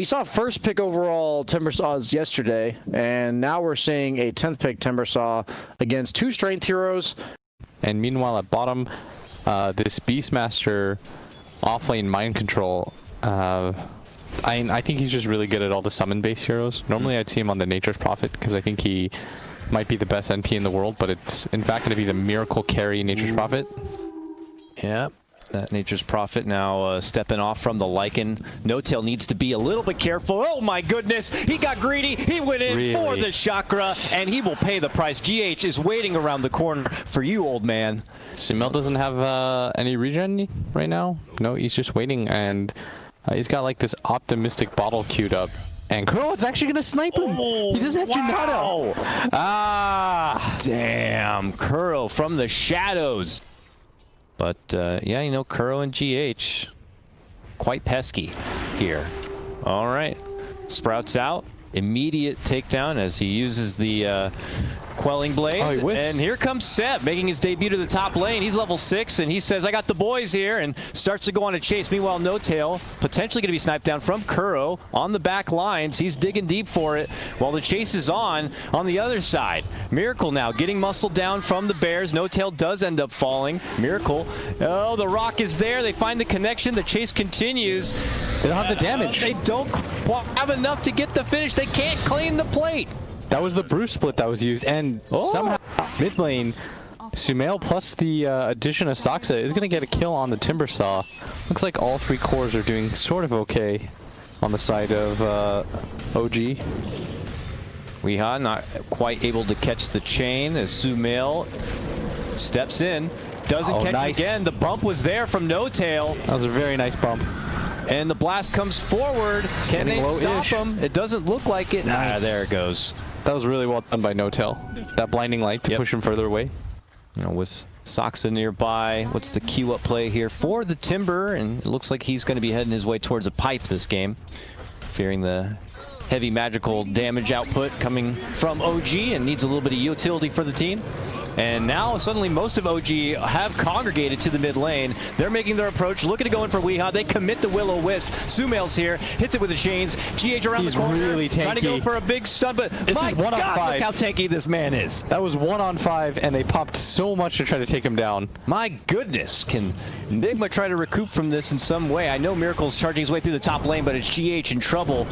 we saw first pick overall Timbersaws yesterday, and now we're seeing a 10th pick Timbersaw against 2 strength heroes. And meanwhile at bottom, this Beastmaster offlane mind control, I think he's just really good at all the summon base heroes. Normally I'd see him on the Nature's Prophet because I think he might be the best NP in the world, but it's in fact going to be the Miracle carry Nature's Prophet. Yeah, that Nature's Prophet now stepping off from the Lycan. No-Tail needs to be a little bit careful. Oh my goodness, he got greedy. He went in for the chakra, and he will pay the price. GH is waiting around the corner for you, old man. Sumail doesn't have any regen right now. No, he's just waiting, and he's got like this optimistic bottle queued up. And Kuro is actually going to snipe him. He doesn't have Junado. Ah, damn. Kuro from the shadows. But, yeah, you know, Kuro and GH, quite pesky here. All right. Sprouts out. Immediate takedown as he uses the Quelling Blade. Oh, he whips. And here comes Seb making his debut to the top lane. He's level 6, and he says, I got the boys here, and starts to go on a chase. Meanwhile, No-Tail potentially going to be sniped down from Kuro on the back lines. He's digging deep for it while the chase is on the other side. Miracle now getting muscled down from the Bears. No-Tail does end up falling. Miracle, oh, the rock is there. They find the connection. The chase continues. They don't have the damage. They don't have enough to get the finish. They can't claim the plate. That was the Bruce split that was used, and somehow mid lane, Sumail plus the addition of Saksa is going to get a kill on the Timbersaw. Looks like all 3 cores are doing sort of okay on the side of OG. Weeha not quite able to catch the chain as Sumail steps in. Doesn't catch it again. The bump was there from No-Tail. That was a very nice bump. And the blast comes forward. Can they stop him? It doesn't look like it. Nice. Ah, there it goes. That was really well done by No-Tail. That blinding light to push him further away. You know, with Saksa nearby, what's the queue up play here for the Timber? And it looks like he's going to be heading his way towards a pipe this game, fearing the heavy magical damage output coming from OG, and needs a little bit of utility for the team. And now suddenly most of OG have congregated to the mid lane. They're making their approach, looking to go in for Weeha. They commit the Will-O-Wisp. Sumail's here, hits it with the chains. GH around the corner, really tanky. trying to go for a big stun, but my God, look how tanky this man is. That was 1-on-5, and they popped so much to try to take him down. My goodness, can Nigma try to recoup from this in some way? I know Miracle's charging his way through the top lane, but it's GH in trouble,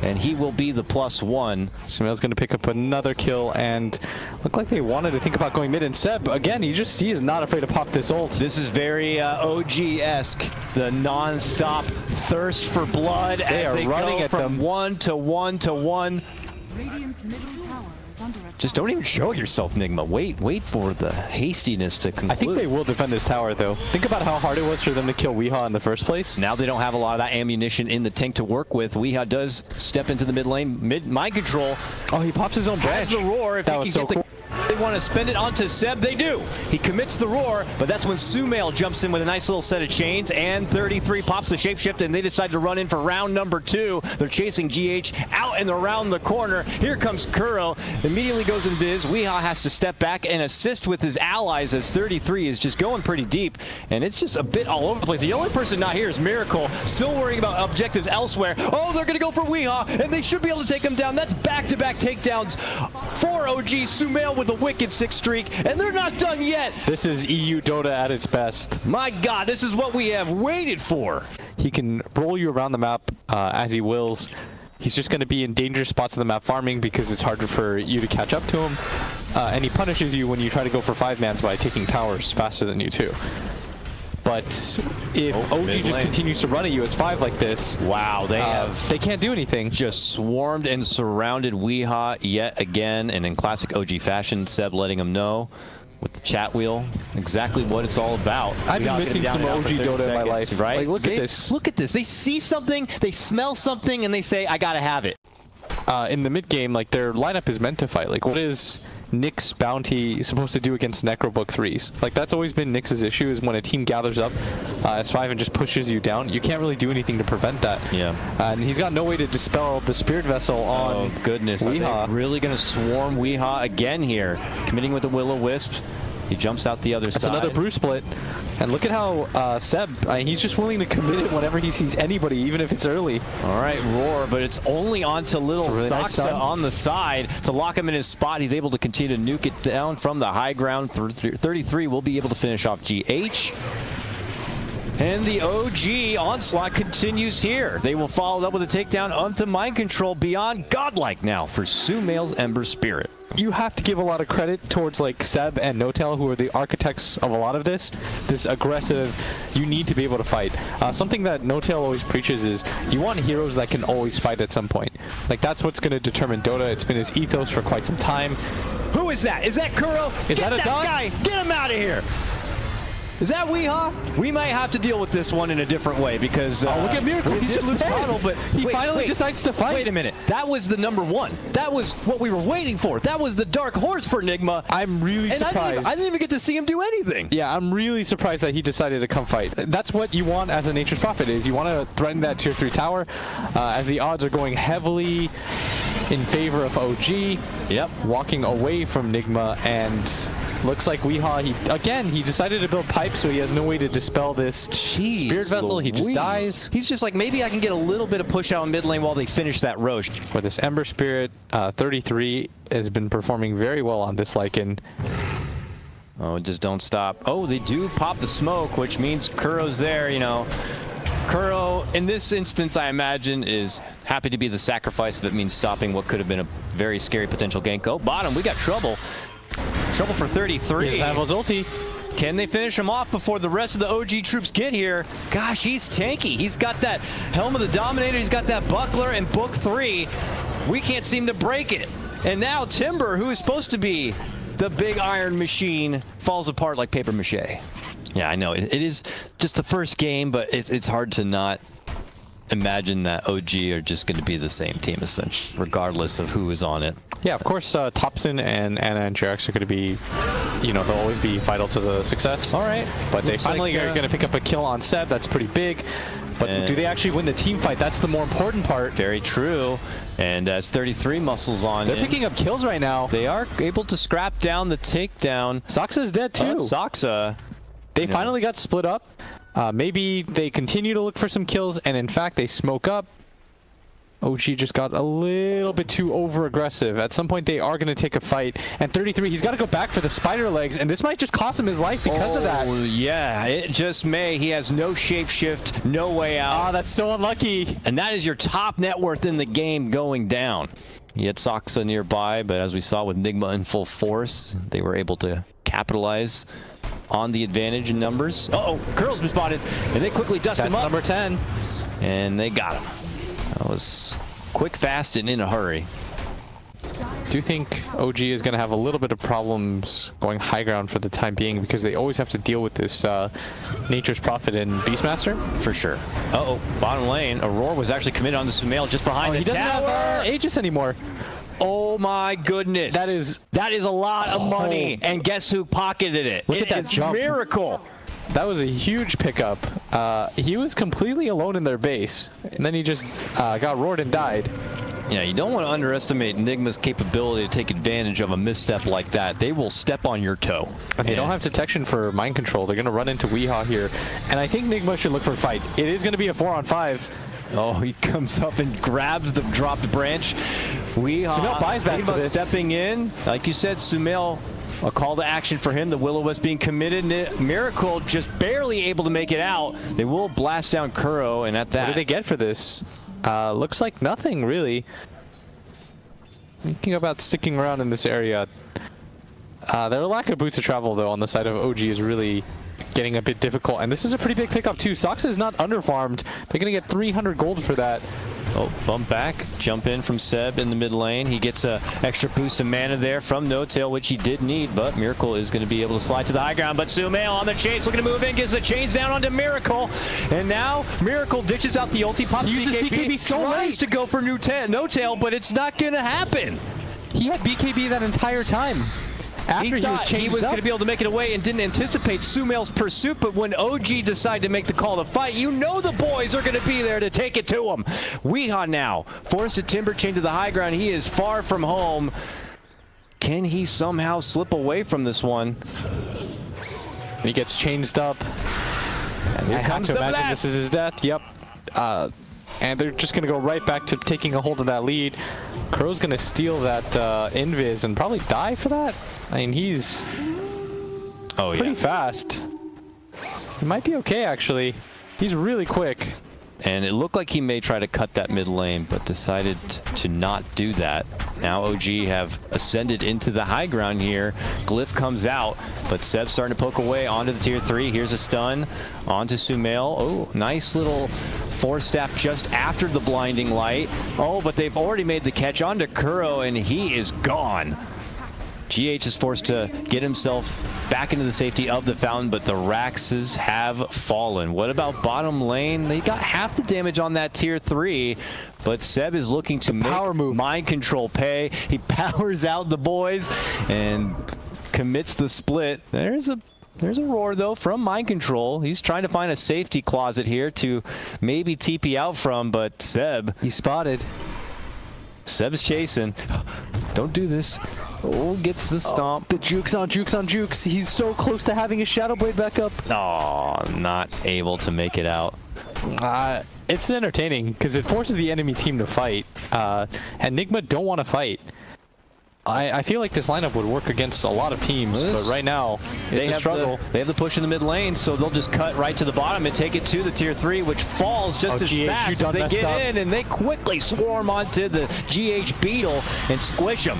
and he will be the +1. Sumail's going to pick up another kill, and look like they wanted to think about going mid. And Seb, again, he is not afraid to pop this ult. This is very OG-esque, the non-stop thirst for blood as they running go from 1 to 1 to 1. Just don't even show yourself, Nigma. Wait for the hastiness to conclude. I think they will defend this tower, though. Think about how hard it was for them to kill Weeha in the first place. Now they don't have a lot of that ammunition in the tank to work with. Weeha does step into the mid lane. Mind control. Oh, he pops his own branch. Has the roar. If that was so cool. They want to spend it onto Seb, they do. He commits the roar, but that's when Sumail jumps in with a nice little set of chains, and 33 pops the shapeshift, and they decide to run in for round number 2. They're chasing GH out and around the corner. Here comes Kuro, immediately goes in biz. Weeha has to step back and assist with his allies as 33 is just going pretty deep, and it's just a bit all over the place. The only person not here is Miracle, still worrying about objectives elsewhere. Oh, they're going to go for Weeha, and they should be able to take him down. That's back-to-back takedowns for OG. Sumail with a wicked 6 streak, and they're not done yet. This is EU Dota at its best. My God, this is what we have waited for. He can roll you around the map as he wills. He's just going to be in dangerous spots of the map farming because it's harder for you to catch up to him. And he punishes you when you try to go for 5-mans by taking towers faster than you too. But if OG just continues to run at you as 5 like this, wow, they can't do anything. Just swarmed and surrounded Weeha yet again, and in classic OG fashion, Seb letting him know with the chat wheel exactly what it's all about. I've been missing some OG Dota in my life. Right? Like, look at this. Look at this. They see something, they smell something, and they say, I gotta have it. In the mid game, like, their lineup is meant to fight. Like, what is Nyx's bounty supposed to do against Necrobook 3s? Like, that's always been Nyx's issue, is when a team gathers up as 5 and just pushes you down, you can't really do anything to prevent that. Yeah. And he's got no way to dispel the Spirit Vessel on Oh, goodness. Weeha. Really going to swarm Weeha again here, committing with the Will-O-Wisp. He jumps out the other side. That's another brew split. And look at how Seb, he's just willing to commit it whenever he sees anybody, even if it's early. All right, Roar, but it's only onto little Really nice Saxa on the side to lock him in his spot. He's able to continue to nuke it down from the high ground. 33 will be able to finish off GH. And the OG onslaught continues here. They will follow it up with a takedown onto Mind Control beyond godlike now for Sumail's Ember Spirit. You have to give a lot of credit towards like Seb and Notel, who are the architects of a lot of this aggressive, you need to be able to fight. Something that Notel always preaches is you want heroes that can always fight at some point. Like that's what's going to determine Dota. It's been his ethos for quite some time. Who is that? Is that Kuro? Is that a dog? Guy. Get him out of here. Is that Weehaw? We might have to deal with this one in a different way because look at Miracle. He's just lose throttle, but he finally decides to fight. Wait a minute. That was the number one. That was what we were waiting for. That was the dark horse for Nigma. I'm really surprised. I didn't even get to see him do anything. Yeah, I'm really surprised that he decided to come fight. That's what you want as a Nature's Prophet is you want to threaten that tier 3 tower as the odds are going heavily in favor of OG. Yep. Walking away from Nigma, and looks like Weehaw, he decided to build pipe, so he has no way to dispel this Spirit Vessel. He just dies. He's just like, maybe I can get a little bit of push out in mid lane while they finish that Roche. For this Ember Spirit, 33 has been performing very well on this Lycan. Oh, just don't stop. Oh, they do pop the smoke, which means Kuro's there, you know. Kuro, in this instance, I imagine, is happy to be the sacrifice if it means stopping what could have been a very scary potential gank. Oh, bottom, we got trouble. Trouble for 33. That ulti. Can they finish him off before the rest of the OG troops get here? Gosh, he's tanky. He's got that Helm of the Dominator. He's got that Buckler and Book 3. We can't seem to break it. And now Timber, who is supposed to be the big iron machine, falls apart like paper mache. Yeah, I know. It is just the first game, but it's hard to not imagine that OG are just going to be the same team, essentially, regardless of who is on it. Yeah, of course, Thompson and Anna and Jax are going to be, you know, they'll always be vital to the success. All right. But they finally are going to pick up a kill on Seb. That's pretty big. But do they actually win the team fight? That's the more important part. Very true. And as 33 muscles on, they're picking up kills right now. They are able to scrap down the takedown. Saxa's dead too. Saxa. They finally got split up. Maybe they continue to look for some kills, and in fact, they smoke up. OG just got a little bit too over-aggressive. At some point, they are going to take a fight. And 33, he's got to go back for the spider legs, and this might just cost him his life because of that. Yeah, it just may. He has no shapeshift, no way out. Ah, that's so unlucky. And that is your top net worth in the game going down. He had Saxa nearby, but as we saw with Nigma in full force, they were able to capitalize on the advantage in numbers. Uh-oh, Curl's been spotted, and they quickly dust him up. Number 10. And they got him. That was quick, fast, and in a hurry. Do you think OG is going to have a little bit of problems going high ground for the time being because they always have to deal with this Nature's Prophet and Beastmaster? For sure. Uh-oh, bottom lane. Aurora was actually committed on the Sumail just behind the he doesn't tower. have Aegis anymore. Oh my goodness. That is a lot of money. And guess who pocketed it? Look at that jump. Miracle. That was a huge pickup. He was completely alone in their base, and then he just got roared and died. Yeah, you don't want to underestimate Nigma's capability to take advantage of a misstep like that. They will step on your toe. They don't have detection for mind control. They're going to run into Weehaw here, and I think Nigma should look for a fight. It is going to be a 4-on-5. Oh, he comes up and grabs the dropped branch. Sumail buys back for this. Stepping in. Like you said, Sumail, a call to action for him. The Will-O-Wisp being committed. Miracle just barely able to make it out. They will blast down Kuro, and at that... What do they get for this? Looks like nothing, really. Thinking about sticking around in this area. Their lack of boots of travel, though, on the side of OG is really getting a bit difficult. And this is a pretty big pickup, too. Saxa is not underfarmed. They're going to get 300 gold for that. Oh, bump back, jump in from Seb in the mid lane. He gets a extra boost of mana there from No-Tail, which he did need, but Miracle is going to be able to slide to the high ground. But Sumail on the chase, looking to move in, gets the chains down onto Miracle. And now Miracle dishes out the ulti, pops BKB, so tries to go for No-Tail, but it's not going to happen. He had BKB that entire time. After he thought he was going to be able to make it away and didn't anticipate Sumail's pursuit, but when OG decided to make the call to fight, you know the boys are going to be there to take it to him. Weehaw now forced to timber chain to the high ground. He is far from home. Can he somehow slip away from this one? He gets changed up. And I have to imagine this is his death. Yep. And they're just going to go right back to taking a hold of that lead. Crow's going to steal that invis and probably die for that. I mean, he's pretty fast. He might be okay, actually. He's really quick. And it looked like he may try to cut that mid lane, but decided to not do that. Now OG have ascended into the high ground here. Glyph comes out, but Seb's starting to poke away onto the tier 3. Here's a stun onto Sumail. Oh, nice little force staff just after the blinding light. Oh, but they've already made the catch onto Kuro, and he is gone. GH is forced to get himself back into the safety of the fountain, but the Raxes have fallen. What about bottom lane? They got half the damage on that tier 3, but Seb is looking to make mind control pay. He powers out the boys and commits the split. There's a roar though from mind control. He's trying to find a safety closet here to maybe TP out from, but Seb, he's spotted. Seb's chasing. Don't do this. Oh, gets the stomp. The jukes on jukes on jukes. He's so close to having his Shadow Blade back up. Oh, not able to make it out. It's entertaining because it forces the enemy team to fight. And Nigma don't want to fight. I feel like this lineup would work against a lot of teams, but right now it's a struggle. They have the push in the mid lane, so they'll just cut right to the bottom and take it to the tier 3, which falls just as fast as they get in, and they quickly swarm onto the GH Beetle and squish him.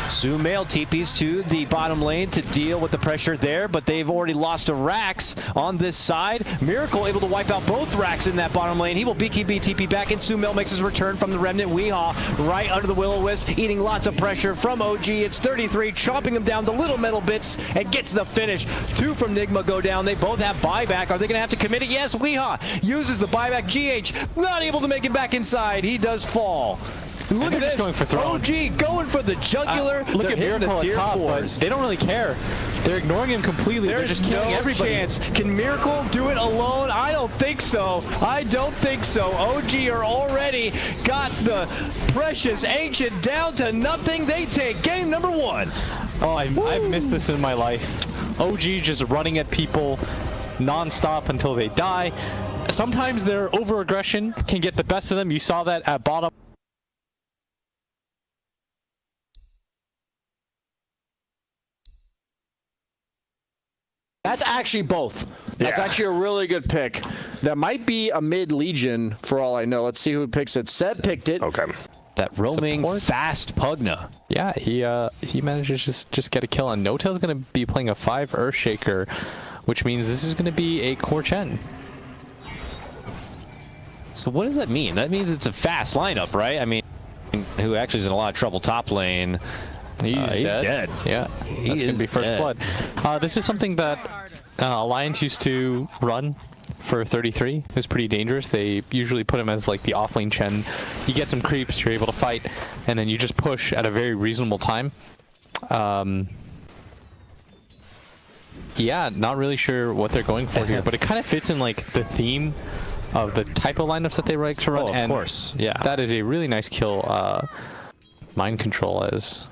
Sumail TPs to the bottom lane to deal with the pressure there, but they've already lost a Rax on this side. Miracle able to wipe out both Rax in that bottom lane. He will BKB TP back, and Sumail makes his return from the Remnant Weehaw right under the Will-O-Wisp, eating lots of pressure from OG. It's 33, chopping him down to little metal bits, and gets the finish. 2 from Nigma go down. They both have buyback. Are they going to have to commit it? Yes, Weehaw uses the buyback. GH not able to make it back inside. He does fall. Look at this, going for OG going for the jugular. Look at Miracle at top, but they don't really care. They're ignoring him completely. They're just killing everybody. Chance. Can Miracle do it alone? I don't think so. I don't think so. OG are already got the precious Ancient down to nothing. They take game number 1. Oh, I've missed this in my life. OG just running at people non-stop until they die. Sometimes their over-aggression can get the best of them. You saw that at bottom. That's actually both. That's actually a really good pick. That might be a mid Legion for all I know. Let's see who picks it. Seb picked it. Okay. That roaming fast Pugna. Yeah, he manages to just get a kill, and No-Tail's going to be playing a 5 Earthshaker, which means this is going to be a Core Chen. So what does that mean? That means it's a fast lineup, right? I mean, who actually is in a lot of trouble top lane. He's dead. Yeah, That's going to be first blood. This is something that Alliance used to run for 33. It was pretty dangerous. They usually put him as like the offlane Chen. You get some creeps, you're able to fight, and then you just push at a very reasonable time. Yeah, not really sure what they're going for here, but it kind of fits in like the theme of the type of lineups that they like to run. Oh, of course. Yeah. That is a really nice kill. Mind control as...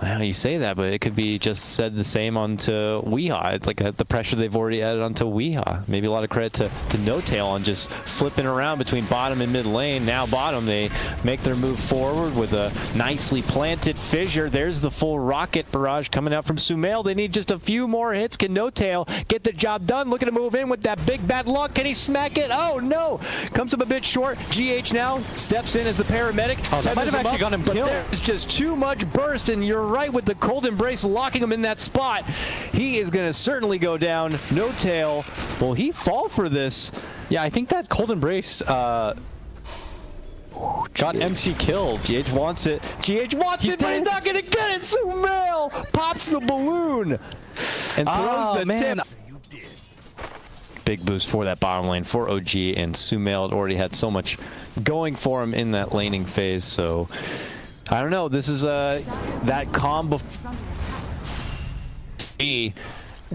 Well, you say that, but it could be just said the same onto Weehaw. It's like the pressure they've already added onto Weehaw. Maybe a lot of credit to No-Tail on just flipping around between bottom and mid lane. Now bottom, they make their move forward with a nicely planted fissure. There's the full rocket barrage coming out from Sumail. They need just a few more hits. Can No-Tail get the job done? Looking to move in with that big bad luck. Can he smack it? Oh no! Comes up a bit short. GH now steps in as the paramedic. Oh, that might have actually got him killed. There's just too much burst, and you're right with the cold embrace locking him in that spot. He is going to certainly go down. No-Tail, will he fall for this? Yeah, I think that cold embrace got MC killed. GH wants it. GH wants it, but he's not going to get it. Sumail pops the balloon and throws the tip. Big boost for that bottom lane for OG, and Sumail had already had so much going for him in that laning phase, so I don't know. This is that combo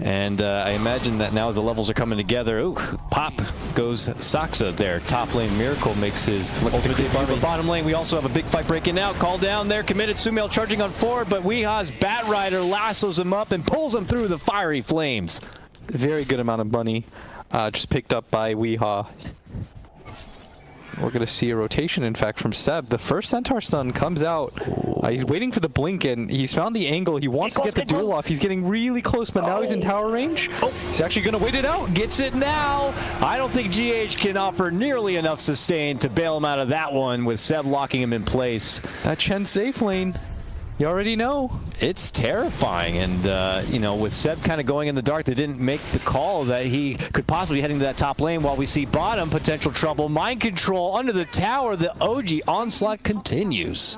And I imagine that now as the levels are coming together, ooh, pop goes Saksa there. Top lane Miracle makes his ultimate debut. But bottom lane, we also have a big fight breaking out. Call down there, committed. Sumail charging on forward, but Weeha's Bat Rider lassos him up and pulls him through the fiery flames. Very good amount of money just picked up by Weeha. We're going to see a rotation, in fact, from Seb. The first Centaur stun comes out. He's waiting for the blink, and he's found the angle. He wants to get the duel off. He's getting really close, but now he's in tower range. He's actually going to wait it out. Gets it now. I don't think GH can offer nearly enough sustain to bail him out of that one with Seb locking him in place. That Chen safe lane. You already know. It's terrifying, and you know, with Seb kind of going in the dark, they didn't make the call that he could possibly be heading to that top lane while we see bottom potential trouble. Mind control under the tower. The OG onslaught continues.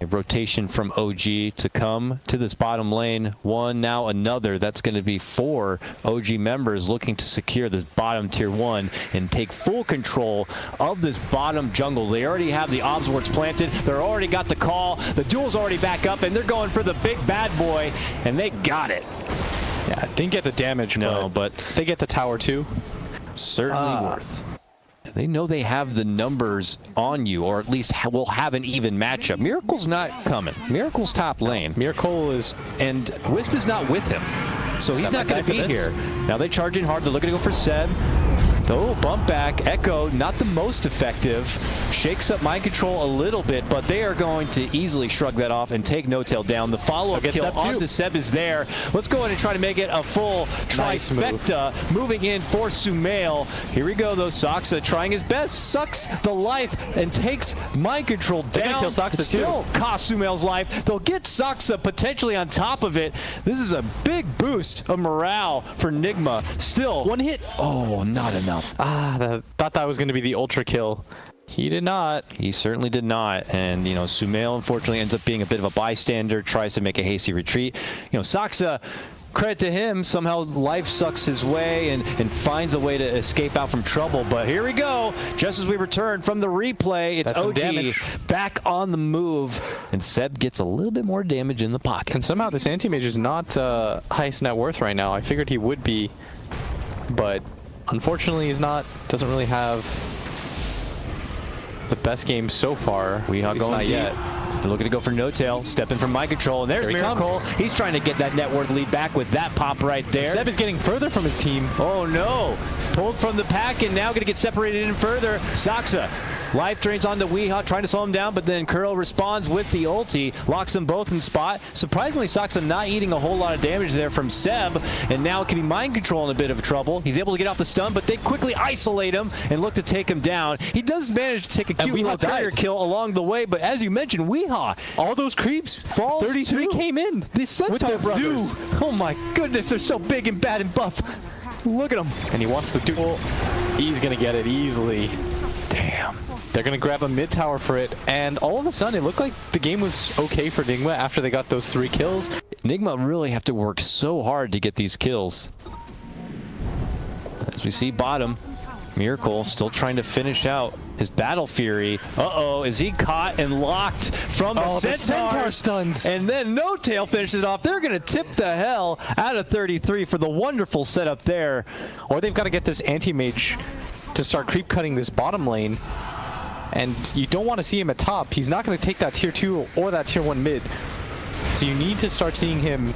A rotation from OG to come to this bottom lane. One, now another. That's going to be 4 OG members looking to secure this bottom tier 1 and take full control of this bottom jungle. They already have the obs wards planted. They're already got the call. The duel's already back up, and they're going for the big bad boy, and they got it. Yeah, didn't get the damage, no, but they get the tower too. Certainly worth. They know they have the numbers on you, or at least will have an even matchup. Miracle's not coming. Miracle's top lane. Miracle is... And Wisp is not with him, so he's not going to be here. Now they charge in hard. They're looking to go for Seb. Oh, bump back. Echo, not the most effective. Shakes up mind control a little bit, but they are going to easily shrug that off and take No-Tail down. The follow-up kill on the Seb is there. Let's go in and try to make it a full trifecta. Moving in for Sumail. Here we go, though. Saksa trying his best. Sucks the life and takes mind control down. They're gonna kill Saksa Still too. cost Sumail's life. They'll get Saksa potentially on top of it. This is a big boost of morale for Nigma. Still, one hit. Oh, not enough. Thought that was going to be the ultra kill. He did not. He certainly did not. And, you know, Sumail unfortunately ends up being a bit of a bystander, tries to make a hasty retreat. You know, Saksa, credit to him, somehow life sucks his way and finds a way to escape out from trouble. But here we go. Just as we return from the replay, it's OG back on the move. And Seb gets a little bit more damage in the pocket. And somehow this anti-mage is not highest net worth right now. I figured he would be, but unfortunately he's not. Doesn't really have the best game so far. We are going not deep. Yet. They're looking to go for No-Tail, stepping from mind control, and there's Miracle. He's trying to get that net worth lead back with that pop right there. Seb is getting further from his team. Oh no! Pulled from the pack and now going to get separated in further. Saksa. Life drains onto Weeha, trying to slow him down, but then Curl responds with the ulti, locks them both in spot. Surprisingly, Saksa not eating a whole lot of damage there from Seb, and now it can be mind control in a bit of trouble. He's able to get off the stun, but they quickly isolate him and look to take him down. He does manage to take a cute little barrier kill along the way, but as you mentioned, Weeha, all those creeps, falls 33 came in. The Centaur brothers. Oh my goodness, they're so big and bad and buff. Look at them. And he wants the duel. He's going to get it easily. Damn. They're going to grab a mid tower for it, and all of a sudden it looked like the game was okay for Nigma after they got those 3 kills. Nigma really have to work so hard to get these kills. As we see bottom, Miracle still trying to finish out his Battle Fury. Uh-oh, is he caught and locked from the Centaur stuns? And then No-Tail finishes it off. They're going to tip the hell out of 33 for the wonderful setup there. Or they've got to get this anti-mage to start creep cutting this bottom lane. And you don't want to see him at top. He's not going to take that tier 2 or that tier 1 mid. So you need to start seeing him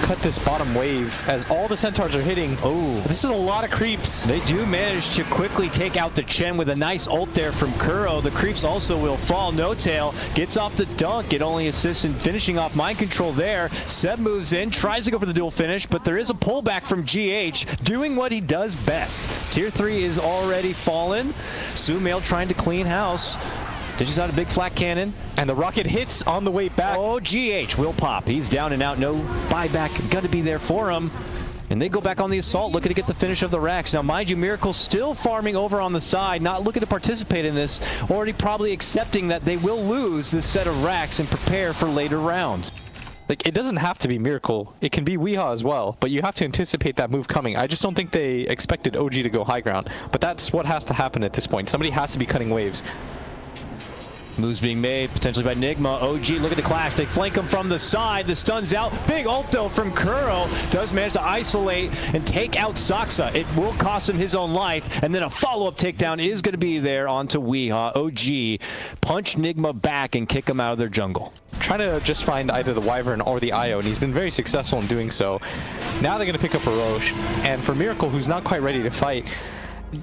cut this bottom wave as all the Centaurs are hitting. Oh, this is a lot of creeps. They do manage to quickly take out the Chen with a nice ult there from Kuro. The creeps also will fall. No-Tail gets off the dunk. It only assists in finishing off mind control there. Seb moves in, tries to go for the dual finish, but there is a pullback from GH, doing what he does best. Tier 3 is already fallen. Sumail trying to clean house. Dishes out a big flat cannon. And the rocket hits on the way back. Oh, GH will pop. He's down and out. No buyback. Got to be there for him. And they go back on the assault, looking to get the finish of the racks. Now, mind you, Miracle still farming over on the side, not looking to participate in this, already probably accepting that they will lose this set of racks and prepare for later rounds. Like, it doesn't have to be Miracle. It can be Weeha as well, but you have to anticipate that move coming. I just don't think they expected OG to go high ground, but that's what has to happen at this point. Somebody has to be cutting waves. Moves being made, potentially by Nigma. OG, look at the clash. They flank him from the side. The stun's out. Big ult, though, from Kuro. Does manage to isolate and take out Saksa. It will cost him his own life. And then a follow-up takedown is going to be there onto Weehaw. OG punch Nigma back and kick him out of their jungle. Trying to just find either the Wyvern or the Io, and he's been very successful in doing so. Now they're going to pick up a Roche. And for Miracle, who's not quite ready to fight,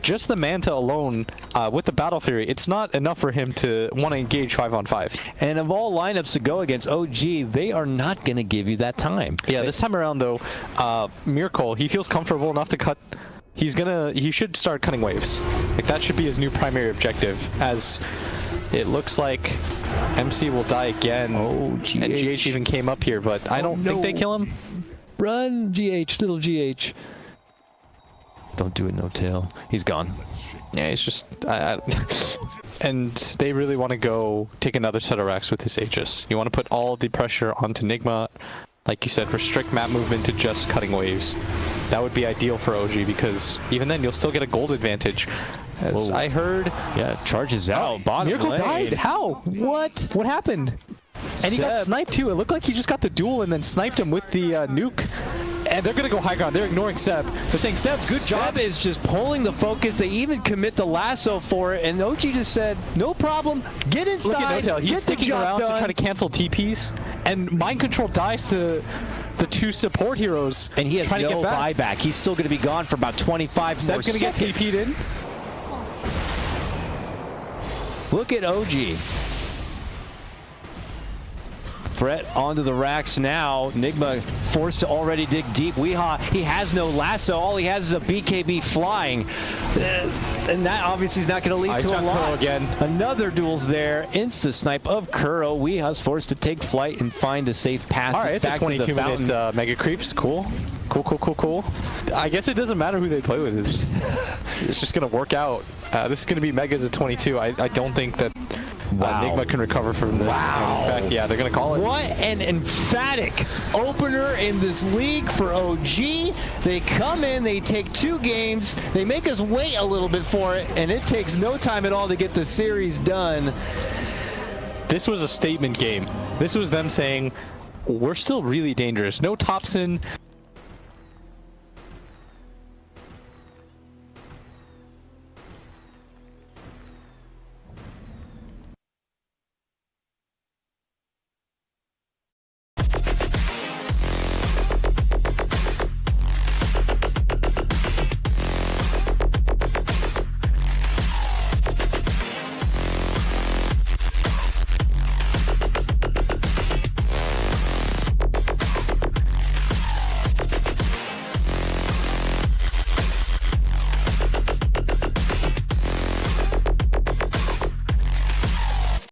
just the Manta alone, with the Battle Fury, it's not enough for him to want to engage 5-on-5. And of all lineups to go against OG, they are not going to give you that time. Yeah, this time around, though, Miracle, he feels comfortable enough to cut. He should start cutting waves. Like, that should be his new primary objective, as it looks like MC will die again. Oh, GH. And GH even came up here, but I don't think they kill him. Run, GH, little GH. Don't do it, no tail. He's gone. Yeah, it's just... and they really want to go take another set of racks with this Aegis. You want to put all the pressure onto Nigma. Like you said, restrict map movement to just cutting waves. That would be ideal for OG, because even then you'll still get a gold advantage. As I heard... Yeah, charges out. Bottom Miracle lane. died? How? What? What happened? And he got sniped too. It looked like he just got the duel and then sniped him with the nuke. And they're going to go high ground. They're ignoring Seb. They're saying, Seb, good job. Seb is just pulling the focus. They even commit the lasso for it. And OG just said, no problem. Get inside. Look at Notel. He's sticking around to try to cancel TPs. And Mind Control dies to the two support heroes. And he has no buyback. He's still going to be gone for about 25 Seb's more going to get TP'd in. Look at OG. Threat onto the racks now. Nigma forced to already dig deep. Weehaw, he has no lasso. All he has is a BKB flying. And that obviously is not going to lead to a lot. Again. Another duel's there. Insta snipe of Kuro. Weehaw's forced to take flight and find a safe path. All right, it's a 22-minute Mega Creeps. Cool. Cool. I guess it doesn't matter who they play with. It's just going to work out. This is going to be Megas at 22. I don't think that Nigma can recover from this. Wow. In fact, yeah, they're going to call it. What an emphatic opener in this league for OG. They come in, they take 2 games, they make us wait a little bit for it, and it takes no time at all to get the series done. This was a statement game. This was them saying, we're still really dangerous. No Topson,